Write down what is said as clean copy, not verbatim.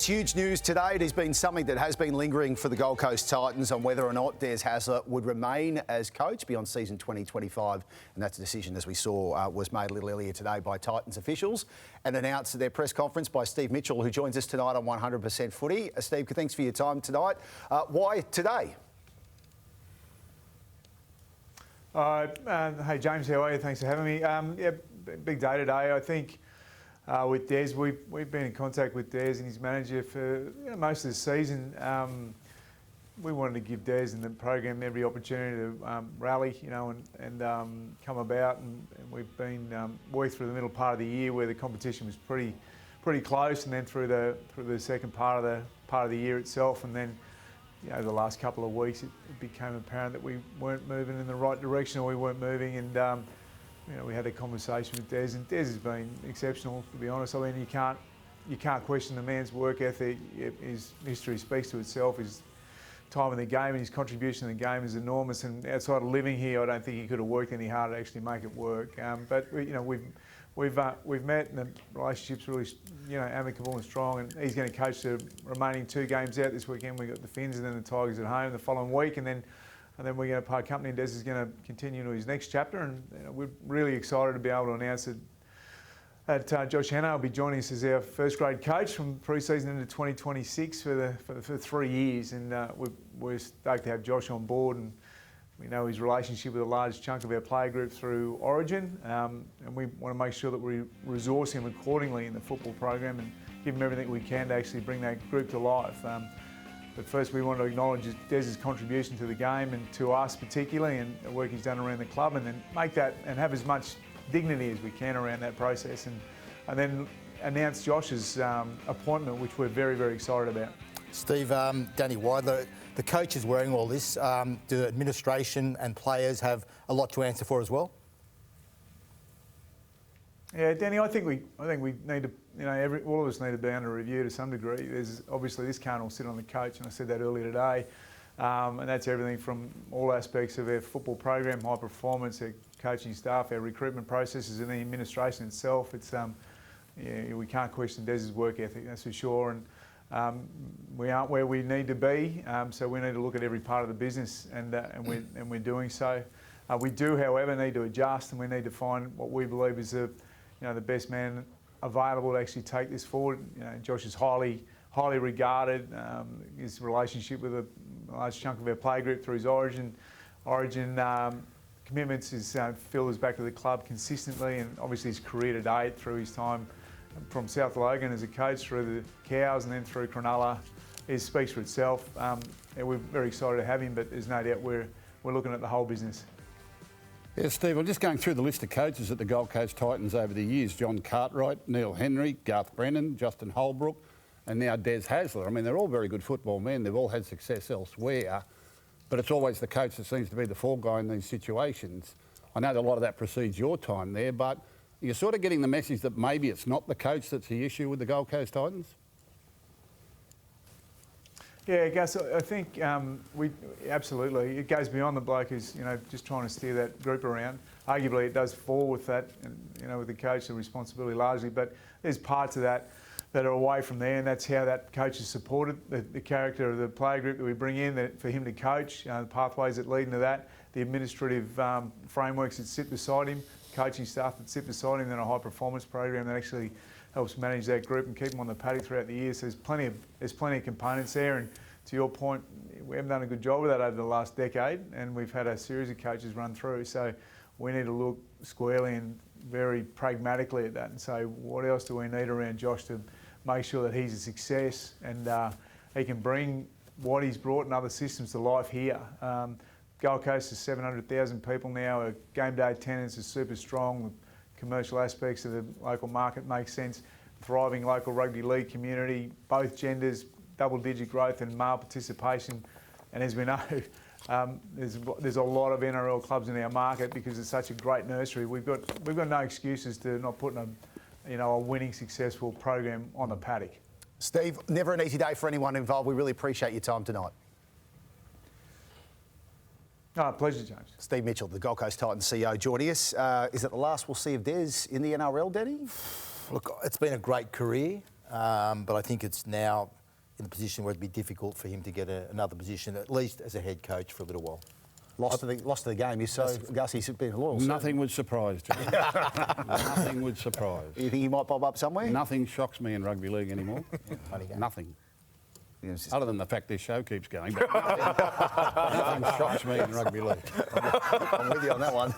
huge news today. It has been something that has been lingering for the Gold Coast Titans on whether or not Des Hasler would remain as coach beyond season 2025. And that's a decision, as we saw, was made a little earlier today by Titans officials and announced at their press conference by Steve Mitchell, who joins us tonight on 100% Footy. Steve, thanks for your time tonight. Why today? Hey, James, how are you? Thanks for having me. Yeah, big day today. I think with Des, we've been in contact with Des and his manager for most of the season. We wanted to give Des and the program every opportunity to rally, and come about. And we've been working through the middle part of the year where the competition was pretty close, and then through the second part of the year itself, and then over the last couple of weeks it became apparent that we weren't moving in the right direction, or we weren't moving, and we had a conversation with Des, and Des has been exceptional, to be honest. I mean, you can't question the man's work ethic. His history speaks to itself. His time in the game and his contribution to the game is enormous, and outside of living here, I don't think he could have worked any harder to actually make it work. But we've met, and the relationship's really amicable and strong, and he's going to coach the remaining 2 games out this weekend. We've got the Finns and then the Tigers at home the following week, and then we're going to part company, and Des is going to continue into his next chapter. And we're really excited to be able to announce that Josh Hannah will be joining us as our first grade coach from pre-season into 2026 for 3 years. And we're stoked to have Josh on board, and we know his relationship with a large chunk of our player group through Origin, and we want to make sure that we resource him accordingly in the football program and give him everything we can to actually bring that group to life. But first, we want to acknowledge Des's contribution to the game and to us particularly, and the work he's done around the club, and then make that and have as much dignity as we can around that process, and then announce Josh's appointment, which we're very, very excited about. Steve, Danny Weidler, the coach is wearing all this. Do administration and players have a lot to answer for as well? Yeah, Danny, I think we need to, all of us need to be under review to some degree. There's obviously this can't all sit on the coach, and I said that earlier today. And that's everything from all aspects of our football program, high performance, our coaching staff, our recruitment processes, and the administration itself. It's we can't question Des's work ethic, that's for sure. And we aren't where we need to be, so we need to look at every part of the business, and we're doing so. We do, however, need to adjust, and we need to find what we believe is the best man available to actually take this forward. Josh is highly regarded. His relationship with a large chunk of our play group through his Origin commitments is Phil is back to the club consistently, and obviously his career to date through his time from South Logan as a coach through the Cows and then through Cronulla, it speaks for itself. We're very excited to have him, but there's no doubt we're looking at the whole business. Yeah, Steve, I'm just going through the list of coaches at the Gold Coast Titans over the years. John Cartwright, Neil Henry, Garth Brennan, Justin Holbrook, and now Des Hasler. I mean, they're all very good football men. They've all had success elsewhere, but it's always the coach that seems to be the fall guy in these situations. I know that a lot of that precedes your time there, but you're sort of getting the message that maybe it's not the coach that's the issue with the Gold Coast Titans? Yeah, Gus, I think absolutely. It goes beyond the bloke who's just trying to steer that group around. Arguably, it does fall with that, with the coach, the responsibility largely. But there's parts of that are away from there, and that's how that coach is supported. The character of the player group that we bring in, for him to coach, the pathways that lead into that, the administrative frameworks that sit beside him, coaching staff that sit beside him, then a high performance program that actually helps manage that group and keep them on the paddock throughout the year. So there's plenty of components there, and to your point, we haven't done a good job of that over the last decade, and we've had a series of coaches run through. So we need to look squarely and very pragmatically at that and say, what else do we need around Josh to make sure that he's a success and he can bring what he's brought in other systems to life here. Gold Coast is 700,000 people now. Our game day attendance is super strong. The commercial aspects of the local market make sense. Thriving local rugby league community, both genders, double-digit growth and male participation. And as we know, there's a lot of NRL clubs in our market because it's such a great nursery. We've got no excuses to not putting a winning, successful program on the paddock. Steve, never an easy day for anyone involved. We really appreciate your time tonight. Pleasure, James. Steve Mitchell, the Gold Coast Titans CEO, joining us. Is it the last we'll see of Des in the NRL, Danny? Look, it's been a great career, but I think it's now in the position where it'd be difficult for him to get another position, at least as a head coach for a little while. Lost to the game. You're so Gussie's been loyal. Nothing would surprise, John. Nothing would surprise. You think he might bob up somewhere? Nothing shocks me in rugby league anymore. Funny game. Nothing. Yeah, it's just- Other than the fact this show keeps going. But nothing shocks me in rugby league. I'm with you on that one.